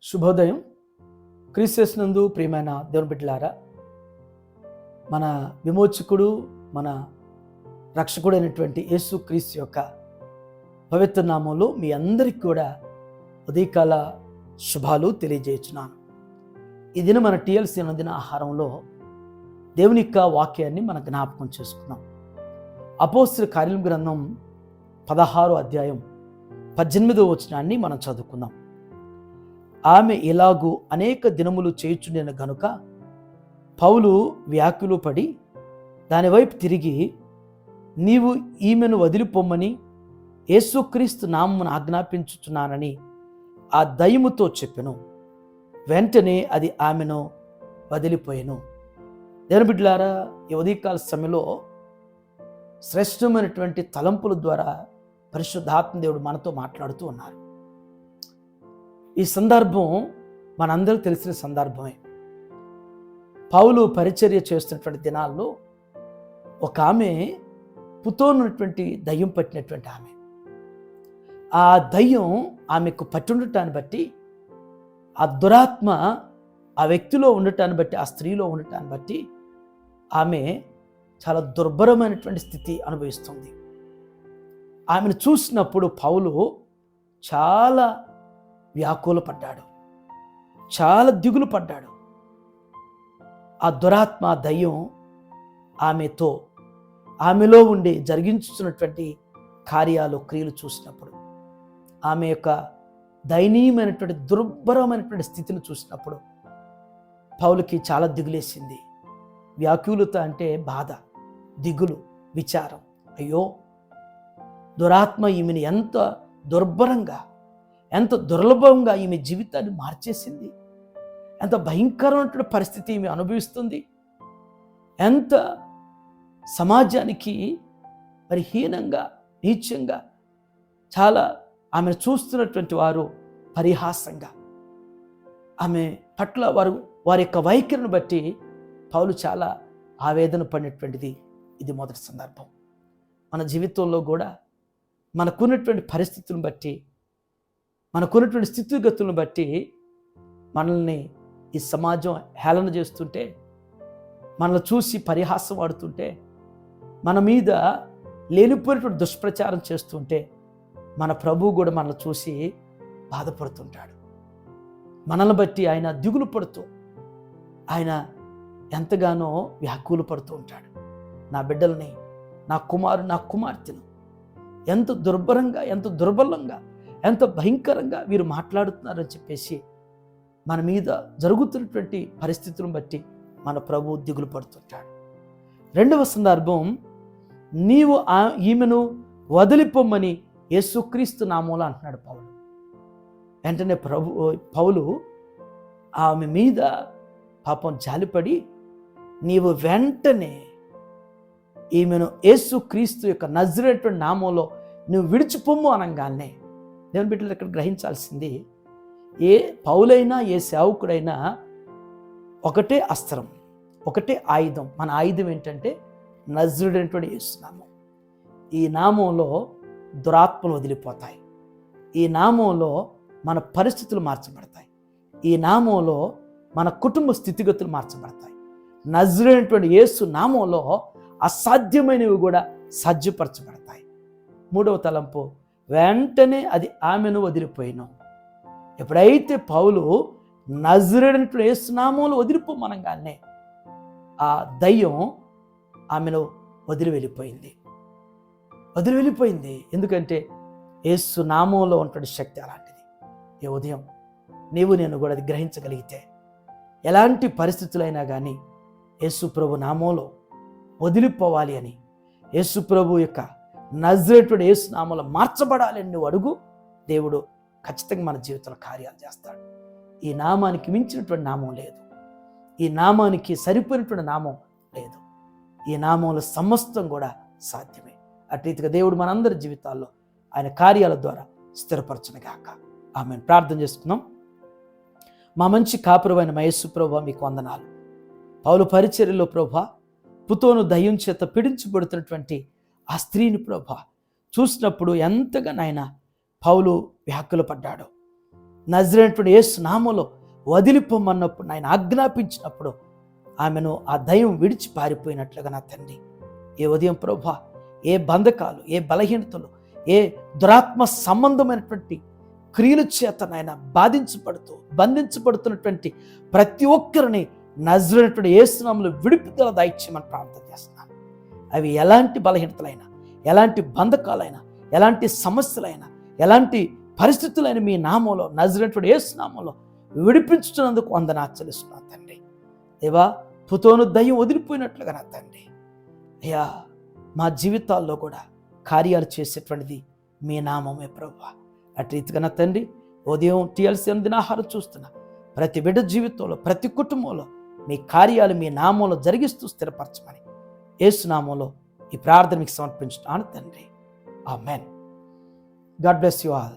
శుభోదయం. క్రీస్తునందు ప్రియమైన దేవుని బిడ్డలారా, మన విమోచకుడు, మన రక్షకుడు అయినటువంటి యేసు క్రీస్తు యొక్క పవిత్ర నామంలో మీ అందరికీ కూడా ఉదయకాల శుభాలు తెలియజేస్తున్నాను. ఈ దిన మన టీఎల్సీ దిన ఆహారంలో దేవుని యొక్క వాక్యాన్ని మనం జ్ఞాపకం చేసుకున్నాం. అపోస్తలుల కార్యముల గ్రంథం 16వ అధ్యాయం 18వ వచనాన్ని మనం చదువుకుందాం. ఆమె ఇలాగూ అనేక దినములు చేయుచుండిన గనుక పౌలు వ్యాకులు పడి దానివైపు తిరిగి, నీవు ఈమెను వదిలిపోమ్మని యేసుక్రీస్తు నామమున ఆజ్ఞాపించుచున్నానని ఆ దయ్యముతో చెప్పెను. వెంటనే అది ఆమెను వదిలిపోయెను. దేవుని బిడ్డలారా, ఈ ఉదయకాల సమయంలో శ్రేష్టమైనటువంటి తలంపుల ద్వారా పరిశుద్ధాత్మ దేవుడు మనతో మాట్లాడుతూ ఉన్నారు. ఈ సందర్భం మనందరూ తెలిసిన సందర్భమే. పౌలు పరిచర్య చేస్తున్నటువంటి దినాల్లో ఒక ఆమె పుతోనున్నటువంటి దయ్యం పట్టినటువంటి ఆమె, ఆ దయ్యం ఆమెకు పట్టుండటాన్ని బట్టి, ఆ దురాత్మ ఆ వ్యక్తిలో ఉండటాన్ని బట్టి, ఆ స్త్రీలో ఉండటాన్ని బట్టి ఆమె చాలా దుర్భరమైనటువంటి స్థితి అనుభవిస్తుంది. ఆమెను చూసినప్పుడు పౌలు చాలా వ్యాకుల పడ్డాడు, చాలా దిగులు పడ్డాడు. ఆ దురాత్మ దయ్యం ఆమెలో ఉండి జరిగించుతున్నటువంటి కార్యాలు, క్రియలు చూసినప్పుడు, ఆమె యొక్క దయనీయమైనటువంటి దుర్భరమైనటువంటి స్థితిని చూసినప్పుడు పౌలుకి చాలా దిగులేసింది. వ్యాకులత అంటే బాధ, దిగులు, విచారం. అయ్యో, దురాత్మ ఈమెను ఎంత దుర్భరంగా, ఎంత దుర్లభంగా ఈమె జీవితాన్ని మార్చేసింది, ఎంత భయంకరమైన పరిస్థితి ఈమె అనుభవిస్తుంది, ఎంత సమాజానికి మరి హీనంగా, నీచంగా, చాలా ఆమెను చూస్తున్నటువంటి వారు పరిహాసంగా, ఆమె పట్ల వారి యొక్క వైఖరిని బట్టి పౌలు చాలా ఆవేదన పడినటువంటిది ఇది మొదటి సందర్భం. మన జీవితంలో కూడా మనకున్నటువంటి పరిస్థితులను బట్టి, మనకున్నటువంటి స్థితిగతులను బట్టి మనల్ని ఈ సమాజం హేళన చేస్తుంటే, మనల్ని చూసి పరిహాసం ఆడుతుంటే, మన మీద లేనిపోయినటువంటి దుష్ప్రచారం చేస్తుంటే, మన ప్రభువు కూడా మనల్ని చూసి బాధపడుతుంటాడు. మనల్ని బట్టి ఆయన దిగులు పడుతూ, ఆయన ఎంతగానో వ్యాకులు పడుతూ ఉంటాడు. నా బిడ్డల్ని, నా కుమార్తెను ఎంత దుర్భరంగా, ఎంత దుర్బలంగా, ఎంత భయంకరంగా వీరు మాట్లాడుతున్నారని చెప్పేసి మన మీద జరుగుతున్నటువంటి పరిస్థితులను బట్టి మన ప్రభువు దిగులు పడుతుంటాడు. రెండవ సందర్భం, నీవు ఈమెను వదిలిపోమ్మని యేసుక్రీస్తు నామములో అంటున్నాడు పౌలు. వెంటనే పౌలు ఆమె మీద పాపం జాలిపడి, నీవు వెంటనే ఈమెను యేసుక్రీస్తు యొక్క నజరేయుడైన నామములో నువ్వు విడిచిపోమ్ము అనగానే, దేవుని బిడ్డలు ఇక్కడ గ్రహించాల్సింది, ఏ పౌలైనా ఏ సేవకుడైనా ఒకటే అస్త్రం, ఒకటే ఆయుధం. మన ఆయుధం ఏంటంటే నజరేయుడైనటువంటి యేసు నామం. ఈ నామంలో దురాత్మలు వదిలిపోతాయి. ఈ నామంలో మన పరిస్థితులు మార్చబడతాయి. ఈ నామంలో మన కుటుంబ స్థితిగతులు మార్చబడతాయి. నజరేయుడైనటువంటి యేసు నామంలో అసాధ్యమైనవి కూడా సాధ్యపరచబడతాయి. మూడవ తలంపు, వెంటనే అది ఆమెను వదిలిపోయిను. ఎప్పుడైతే పౌలు నజరేయుడైనటువంటి యేసు నామంలో వదిలిపోమనగానే ఆ దయ్యం ఆమెను వదిలి వెళ్ళిపోయింది. ఎందుకంటే యేసు నామంలో ఉన్నటువంటి శక్తి అలాంటిది. ఈ ఉదయం నీవు నేను కూడా అది గ్రహించగలిగితే, ఎలాంటి పరిస్థితులైనా కానీ యేసు ప్రభు నామంలో వదిలిపోవాలి అని, యేసు ప్రభు యొక్క నజరేయుడైన యేసు నామంలో మార్చబడాలి అని నువ్వు అడుగు, దేవుడు ఖచ్చితంగా మన జీవితంలో కార్యాలు చేస్తాడు. ఈ నామానికి మించినటువంటి నామం లేదు. ఈ నామానికి సరిపోయినటువంటి నామం లేదు. ఈ నామంలో సమస్తం కూడా సాధ్యమే. అట్లీతిగా దేవుడు మనందరి జీవితాల్లో ఆయన కార్యాల ద్వారా స్థిరపరచునుగాక. ఆమెను ప్రార్థన చేసుకుందాం. మా మంచి కాపురమైన మా యేసు ప్రభువా, మీకు వందనాలు. పౌలు పరిచర్యలో ప్రభువా, పుతోను దయ్యం చేత పీడించబడుతున్నటువంటి ఆ స్త్రీని ప్రభువా చూసినప్పుడు ఎంతగా నాయన పౌలు వ్యాకుల పడ్డాడు. నజరేయుడైనటువంటి యేసు నామములో వదిలిపోమన్నప్పుడు, ఆయన ఆజ్ఞాపించినప్పుడు ఆమెను ఆ దయ్యం విడిచి పారిపోయినట్లుగా నా తండ్రి, ఏ ఉదయం ప్రభువా, ఏ బంధకాలు, ఏ బలహీనతలు, ఏ దురాత్మ సంబంధమైనటువంటి క్రియల చేత నాయన బంధించబడుతున్నటువంటి ప్రతి ఒక్కరిని నజరేయుడైనటువంటి యేసు నామములో విడుదల దయచేయమని ప్రార్థన చేస్తున్నాను. అవి ఎలాంటి బలహీనతలైనా, ఎలాంటి బంధకాలైనా, ఎలాంటి సమస్యలైనా, ఎలాంటి పరిస్థితులైన మీ నామంలో, నజరేయుడైనటువంటి యేసు నామంలో విడిపించుతున్నందుకు వందనాలు చెల్లిస్తున్నాను తండ్రి. దేవా, పుతోను దయ్యం వదిలిపోయినట్లుగా నా తండ్రి, అయ్యా మా జీవితాల్లో కూడా కార్యాలు చేసేటువంటిది మీ నామమే ప్రభువా. అటు రీతిగా నా తండ్రి, ఉదయం టీఎల్సీ దినాహారం చూస్తున్న ప్రతి బిడ్డ జీవితంలో, ప్రతి కుటుంబంలో మీ కార్యాలు మీ నామంలో జరిగిస్తూ స్థిరపరచమని యేసు నామంలో ఈ ప్రార్థన మీకు సమర్పించుతాను తండ్రి. Amen. God bless you all.